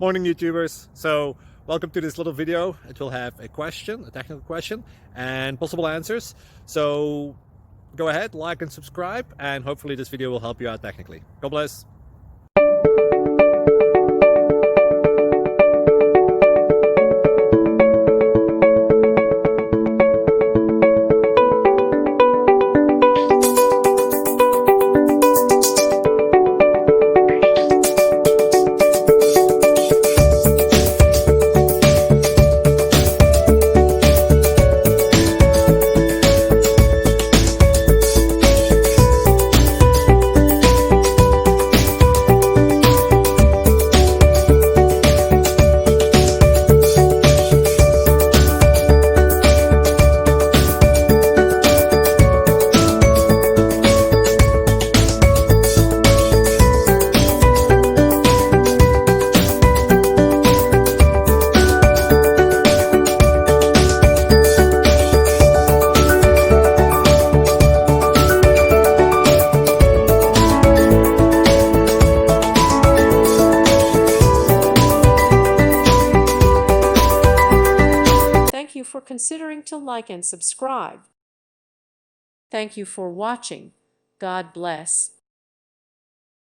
Morning YouTubers. So welcome to this little video. It will have a question, a technical question, and possible answers. So go ahead, like and subscribe, and hopefully this video will help you out technically. God bless. Thank you for considering to like and subscribe. Thank you for watching. God bless.